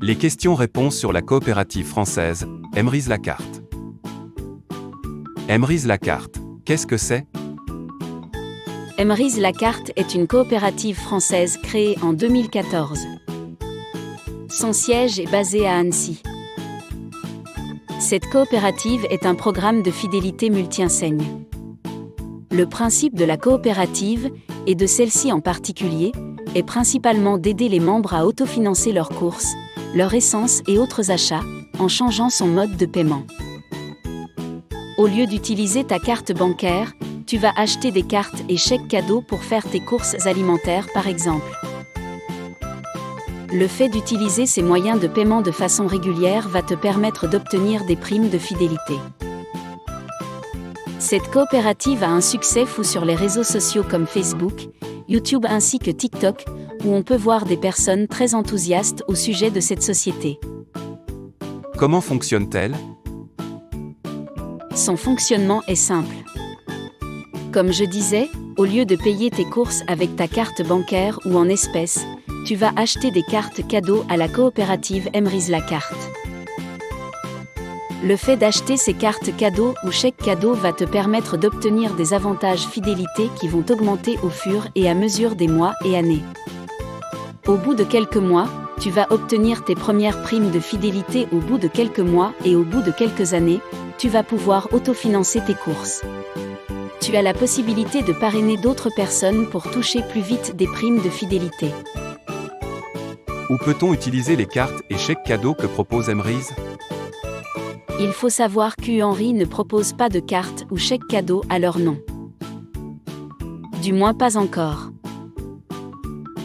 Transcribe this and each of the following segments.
Les questions-réponses sur la coopérative française, Emery's la carte. Emery's la carte, qu'est-ce que c'est? Emery's la carte est une coopérative française créée en 2014. Son siège est basé à Annecy. Cette coopérative est un programme de fidélité multi-enseigne. Le principe de la coopérative, et de celle-ci en particulier, est principalement d'aider les membres à autofinancer leurs courses, leur essence et autres achats, en changeant son mode de paiement. Au lieu d'utiliser ta carte bancaire, tu vas acheter des cartes et chèques cadeaux pour faire tes courses alimentaires par exemple. Le fait d'utiliser ces moyens de paiement de façon régulière va te permettre d'obtenir des primes de fidélité. Cette coopérative a un succès fou sur les réseaux sociaux comme Facebook, YouTube ainsi que TikTok, où on peut voir des personnes très enthousiastes au sujet de cette société. Comment fonctionne-t-elle? Son fonctionnement est simple. Comme je disais, au lieu de payer tes courses avec ta carte bancaire ou en espèces, tu vas acheter des cartes cadeaux à la coopérative Emery's la carte. Le fait d'acheter ces cartes cadeaux ou chèques cadeaux va te permettre d'obtenir des avantages fidélité qui vont augmenter au fur et à mesure des mois et années. Au bout de quelques mois, tu vas obtenir tes premières primes de fidélité au bout de quelques mois et au bout de quelques années, tu vas pouvoir autofinancer tes courses. Tu as la possibilité de parrainer d'autres personnes pour toucher plus vite des primes de fidélité. Où peut-on utiliser les cartes et chèques cadeaux que propose Emery's? Il faut savoir qu'Henry ne propose pas de cartes ou chèques cadeaux à leur nom. Du moins pas encore.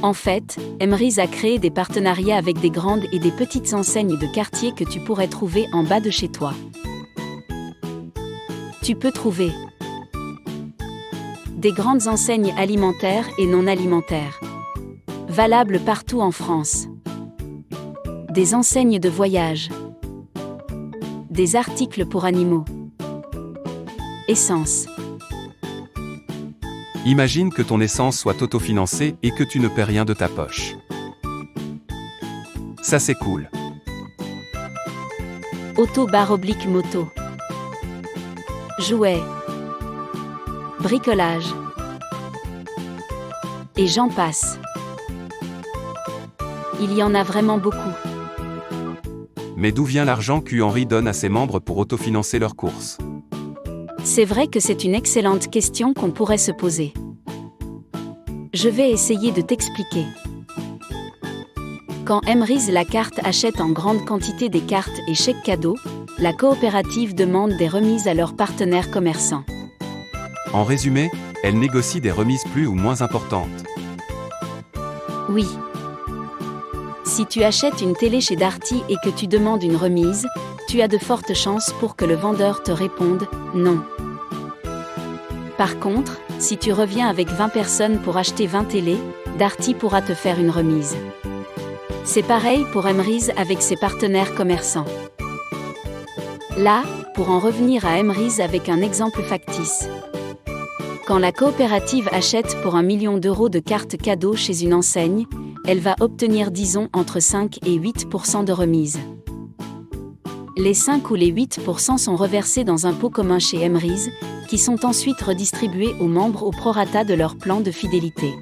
En fait, Emery's a créé des partenariats avec des grandes et des petites enseignes de quartier que tu pourrais trouver en bas de chez toi. Tu peux trouver des grandes enseignes alimentaires et non alimentaires, valables partout en France. Des enseignes de voyage. Des articles pour animaux. Essence. Imagine que ton essence soit autofinancée et que tu ne paies rien de ta poche. Ça c'est cool. Auto/moto. Jouets. Bricolage. Et j'en passe. Il y en a vraiment beaucoup. Mais d'où vient l'argent qu'Henry donne à ses membres pour autofinancer leurs courses? C'est vrai que c'est une excellente question qu'on pourrait se poser. Je vais essayer de t'expliquer. Quand Emery's la carte achète en grande quantité des cartes et chèques cadeaux, la coopérative demande des remises à leurs partenaires commerçants. En résumé, elle négocie des remises plus ou moins importantes. Oui. Si tu achètes une télé chez Darty et que tu demandes une remise, tu as de fortes chances pour que le vendeur te réponde « non ». Par contre, si tu reviens avec 20 personnes pour acheter 20 télés, Darty pourra te faire une remise. C'est pareil pour Emery's avec ses partenaires commerçants. Là, pour en revenir à Emery's avec un exemple factice. Quand la coopérative achète pour 1 million d'euros de cartes cadeaux chez une enseigne, elle va obtenir disons entre 5 et 8% de remise. Les 5 ou les 8% sont reversés dans un pot commun chez Emery's, qui sont ensuite redistribués aux membres au prorata de leur plan de fidélité.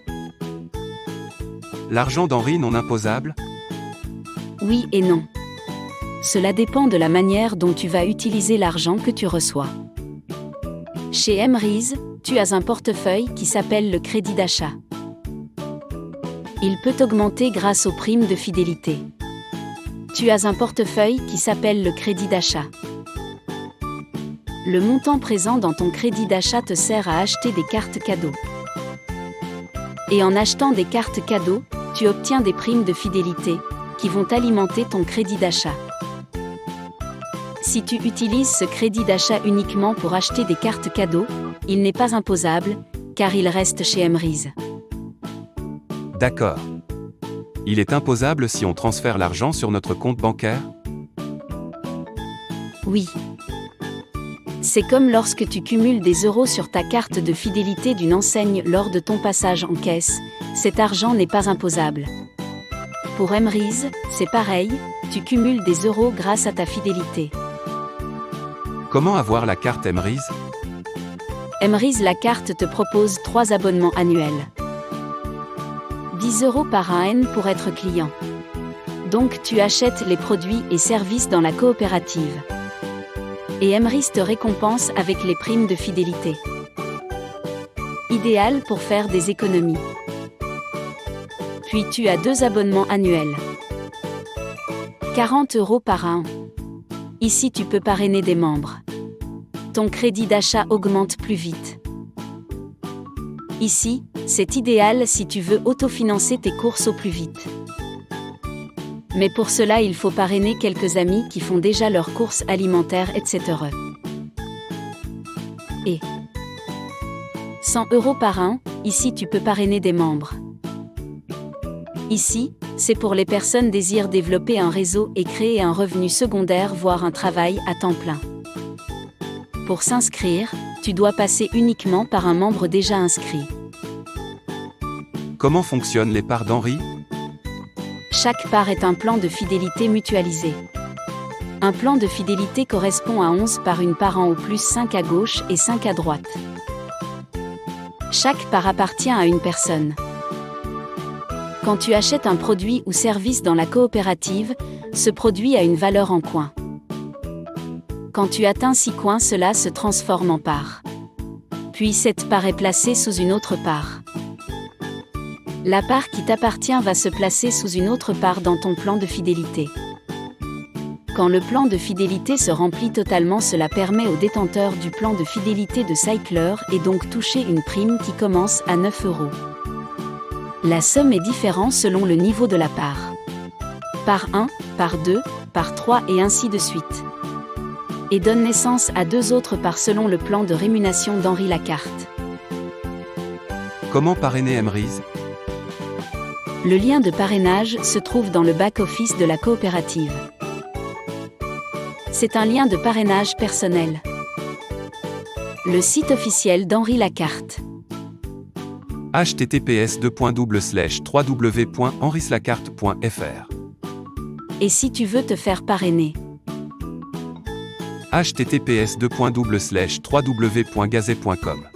L'argent d'Henry non imposable? Oui et non. Cela dépend de la manière dont tu vas utiliser l'argent que tu reçois. Chez Emery's, tu as un portefeuille qui s'appelle le crédit d'achat. Il peut augmenter grâce aux primes de fidélité. Tu as un portefeuille qui s'appelle le crédit d'achat. Le montant présent dans ton crédit d'achat te sert à acheter des cartes cadeaux. Et en achetant des cartes cadeaux, tu obtiens des primes de fidélité, qui vont alimenter ton crédit d'achat. Si tu utilises ce crédit d'achat uniquement pour acheter des cartes cadeaux, il n'est pas imposable, car il reste chez Emery's. D'accord. Il est imposable si on transfère l'argent sur notre compte bancaire? Oui. C'est comme lorsque tu cumules des euros sur ta carte de fidélité d'une enseigne lors de ton passage en caisse, cet argent n'est pas imposable. Pour Emrise, c'est pareil, tu cumules des euros grâce à ta fidélité. Comment avoir la carte Emrise? Emrise la carte te propose 3 abonnements annuels. 10 euros par an pour être client. Donc tu achètes les produits et services dans la coopérative. Et Emrise te récompense avec les primes de fidélité. Idéal pour faire des économies. Puis tu as 2 abonnements annuels. 40 euros par an. Ici tu peux parrainer des membres. Ton crédit d'achat augmente plus vite. Ici, c'est idéal si tu veux autofinancer tes courses au plus vite. Mais pour cela il faut parrainer quelques amis qui font déjà leurs courses alimentaires, etc. Et 100 euros par an, ici tu peux parrainer des membres. Ici, c'est pour les personnes désirent développer un réseau et créer un revenu secondaire voire un travail à temps plein. Pour s'inscrire, tu dois passer uniquement par un membre déjà inscrit. Comment fonctionnent les parts d'Henri? Chaque part est un plan de fidélité mutualisé. Un plan de fidélité correspond à 11 par une par an au plus 5 à gauche et 5 à droite. Chaque part appartient à une personne. Quand tu achètes un produit ou service dans la coopérative, ce produit a une valeur en coins. Quand tu atteins 6 coins, cela se transforme en part. Puis cette part est placée sous une autre part. La part qui t'appartient va se placer sous une autre part dans ton plan de fidélité. Quand le plan de fidélité se remplit totalement, cela permet au détenteur du plan de fidélité de cycler et donc toucher une prime qui commence à 9 euros. La somme est différente selon le niveau de la part. Par 1, par 2, par 3 et ainsi de suite. Et donne naissance à 2 autres parts selon le plan de rémunération d'Henri Lacarte. Comment parrainer Emrise? Le lien de parrainage se trouve dans le back-office de la coopérative. C'est un lien de parrainage personnel. Le site officiel d'Henri Lacarte. https://www.henrislacarte.fr. Et si tu veux te faire parrainer? https://www.gazet.com